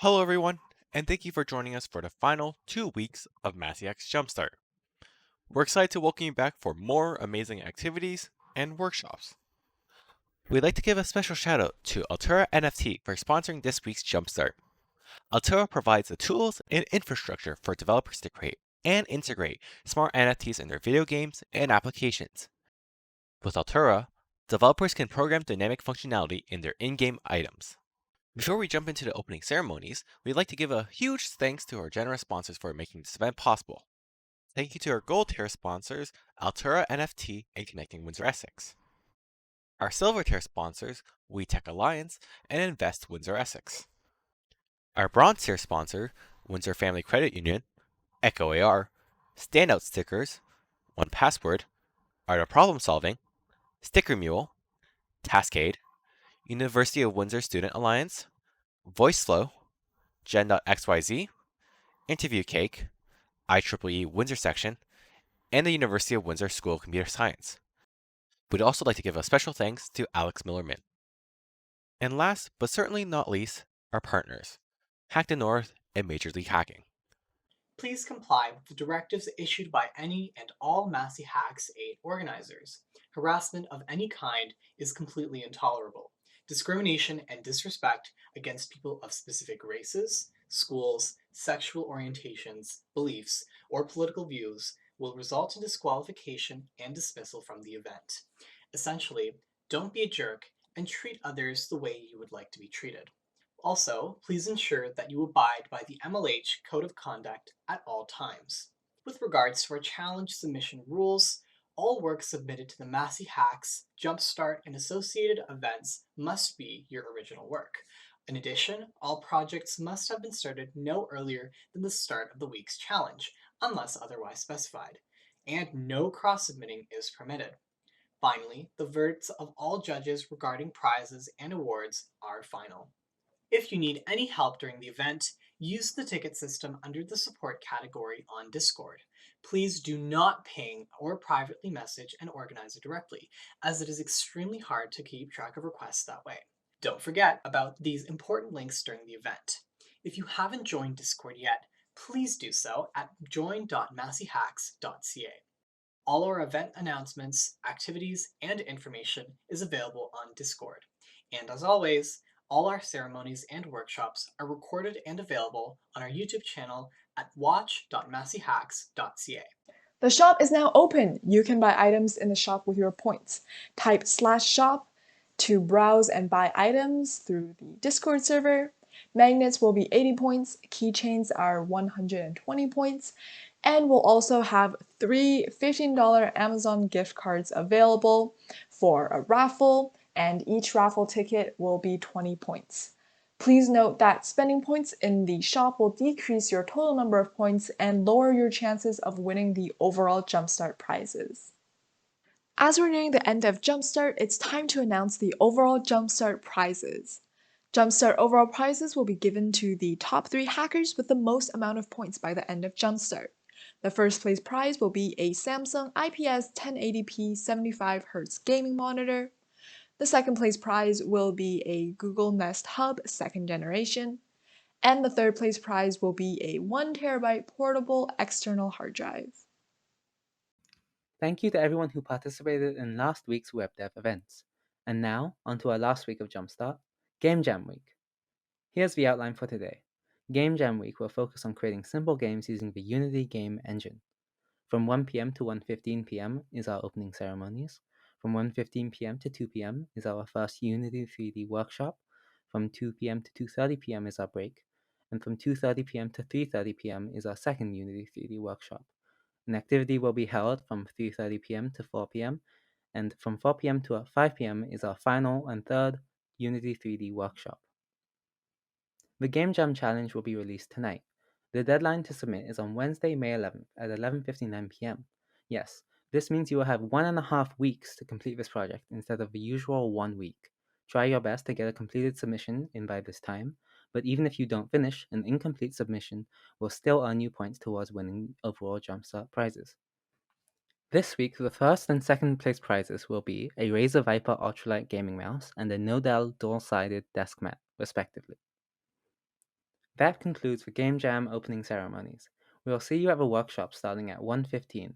Hello, everyone, and thank you for joining us for the final 2 weeks of MasseyHacks JumpStart. We're excited to welcome you back for more amazing activities and workshops. We'd like to give a special shout out to Altura NFT for sponsoring this week's JumpStart. Altura provides the tools and infrastructure for developers to create and integrate smart NFTs in their video games and applications. With Altura, developers can program dynamic functionality in their in-game items. Before we jump into the opening ceremonies, we'd like to give a huge thanks to our generous sponsors for making this event possible. Thank you to our gold tier sponsors, Altura NFT and Connecting Windsor Essex. Our silver tier sponsors, WeTech Alliance and Invest Windsor Essex. Our bronze tier sponsor, Windsor Family Credit Union, Echo AR, Standout Stickers, 1Password, Art of Problem Solving, Sticker Mule, Taskade, University of Windsor Student Alliance, VoiceFlow, Gen.xyz, Interview Cake, IEEE Windsor Section, and the University of Windsor School of Computer Science. We'd also like to give a special thanks to Alex Millerman. And last, but certainly not least, our partners, Hack the North and Major League Hacking. Please comply with the directives issued by any and all MasseyHacks VIII organizers. Harassment of any kind is completely intolerable. Discrimination and disrespect against people of specific races, schools, sexual orientations, beliefs, or political views will result in disqualification and dismissal from the event. Essentially, don't be a jerk and treat others the way you would like to be treated. Also, please ensure that you abide by the MLH Code of Conduct at all times. With regards to our challenge submission rules, all work submitted to the MasseyHacks, JumpStart, and associated events must be your original work. In addition, all projects must have been started no earlier than the start of the week's challenge, unless otherwise specified, and no cross-submitting is permitted. Finally, the verdicts of all judges regarding prizes and awards are final. If you need any help during the event, use the ticket system under the support category on Discord. Please do not ping or privately message an organizer directly, as it is extremely hard to keep track of requests that way. Don't forget about these important links during the event. If you haven't joined Discord yet, please do so at join.masseyhacks.ca. All our event announcements, activities, and information is available on Discord. And as always, all our ceremonies and workshops are recorded and available on our YouTube channel at watch.masseyhacks.ca. The shop is now open. You can buy items in the shop with your points. Type /shop to browse and buy items through the Discord server. Magnets will be 80 points, keychains are 120 points, and we'll also have 3 $15 Amazon gift cards available for a raffle, and each raffle ticket will be 20 points. Please note that spending points in the shop will decrease your total number of points and lower your chances of winning the overall JumpStart prizes. As we're nearing the end of JumpStart, it's time to announce the overall JumpStart prizes. JumpStart overall prizes will be given to the top 3 hackers with the most amount of points by the end of JumpStart. The first place prize will be a Samsung IPS 1080p 75Hz gaming monitor. The second place prize will be a Google Nest Hub 2nd generation. And the third place prize will be a 1TB portable external hard drive. Thank you to everyone who participated in last week's web dev events. And now, on to our last week of Jumpstart, Game Jam Week. Here's the outline for today. Game Jam Week will focus on creating simple games using the Unity game engine. From 1 p.m. to 1:15 p.m. is our opening ceremonies. From 1:15 p.m. to 2 p.m. is our first Unity 3D workshop. From 2 p.m. to 2:30 p.m. is our break. And from 2:30 p.m. to 3:30 p.m. is our second Unity 3D workshop. An activity will be held from 3:30 p.m. to 4 p.m. and from 4 p.m. to 5 p.m. is our final and third Unity 3D workshop. The Game Jam Challenge will be released tonight. The deadline to submit is on Wednesday, May 11th at 11:59 p.m. Yes, this means you will have 1.5 weeks to complete this project instead of the usual 1 week. Try your best to get a completed submission in by this time, but even if you don't finish, an incomplete submission will still earn you points towards winning overall JumpStart prizes. This week, the first and second place prizes will be a Razer Viper Ultralight gaming mouse and a Nodal dual-sided desk mat, respectively. That concludes the Game Jam opening ceremonies. We will see you at the workshop starting at 1:15.